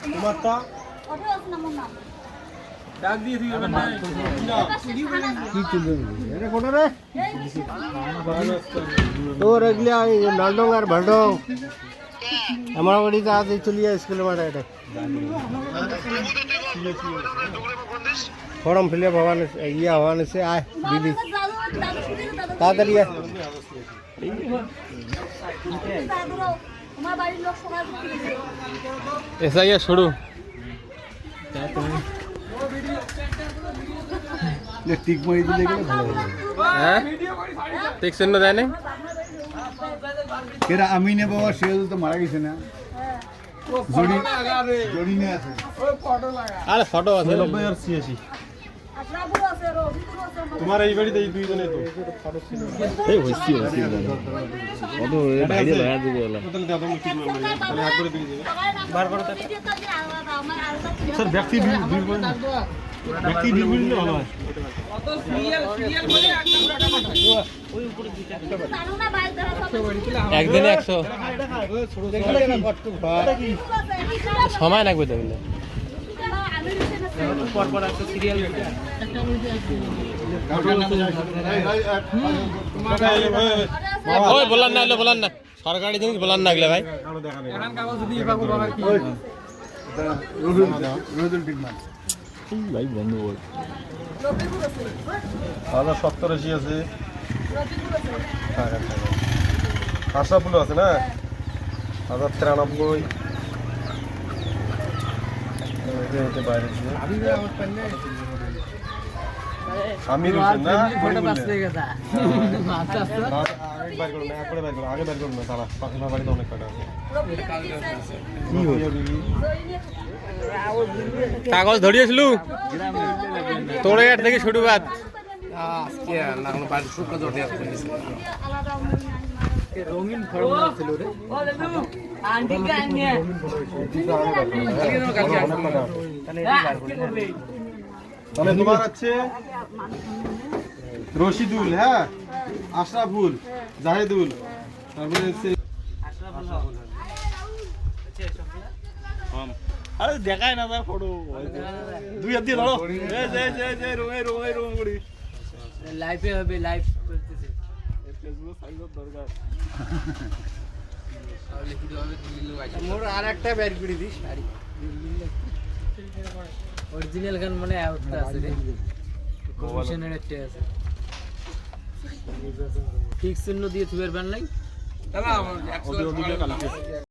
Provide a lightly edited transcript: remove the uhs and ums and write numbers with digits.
তোমারটা ডাক দিয়ে তুই কি চলবে আরে কোটা রে তোর এগলিয়া নালডং আর ভালডং আমার বাড়িতে আজ চলিয়া স্কুলে মাঠে এটা ফর্ম ফিল আপ হওয়ার ইয়া হওয়ার সে আয় দিদি তাড়াতাড়ি আয় ऐसा ही छोड़ो टिक मारी दिले के ভালো হবে হ্যাঁ টিক সেন দেয় না কেরা আমিনে বাবা সেল তো মারা গেছে না জড়ি জড়ি নে আছে ওই ফটো লাগা আরে ফটো আছে 90 আর 86 তোমার এই বাড়িতে এই দুইজনে তো ফটো ছিল এই হইছি কত ভাইরে লাগা দিবে বলা তাহলে দাদা মুক্তি তাহলে এক করে দিয়ে দিবে বার করে দাও স্যার ব্যক্তি বিল বল ব্যক্তি বিল বল না ভালো হয় কত সিরিয়াল বলে ওই উপরে দিতে জানো না ভাই ধরা সব একদিনে 100 ছোট দেখলে না কত সময় লাগবে তো বলে পর পর একটা সিরিয়াল ওই বলান না সরকারি জিনিস বলান না গলে ভাই এখন কাগজ যদি ইবাগো বাবা কি রোজুল টিকমান ভাই বন্ধু বল দাদা 70 80 আছে আশা ফুল আছে না 1093 এটা বাইরে আমি না ফটো পাস হয়ে গেছে আচ্ছা আগে বাইর করো না একবারে বাইর করো আগে বাইর করো না তারা পাখনা বাড়িতে অনেক কাটা আছে কি হইছে কাগজ ধরিয়েছিলু তোরে এট থেকে শুরু বাদ আজকে না কোনো বাড়ি শুকনো ধরে আছে এ রঙিন ফর্মুলা ছিল রে আন্টি কে আনিয়ে তাহলে তোমার আছে রশিদুল হ্যাঁ আশরাফুল জাহিদুল তারপরে আশরাফুল আরে দেখায় না ভাই ফটো দুই হাত দিয়ে ধরো এই রুম করি লাইভে হবে লাইভ করতেছে ফেসবুক সাইজ দরকার তাহলে কি হবে দিলু ভাই মোর আরেকটা বের করে দিস শাড়ি অরিজিনাল গান মানে আউটটা আছে রে কমিশনের একটা আছে ঠিক চিহ্ন দিয়ে থুবের বান নাই দাদা 100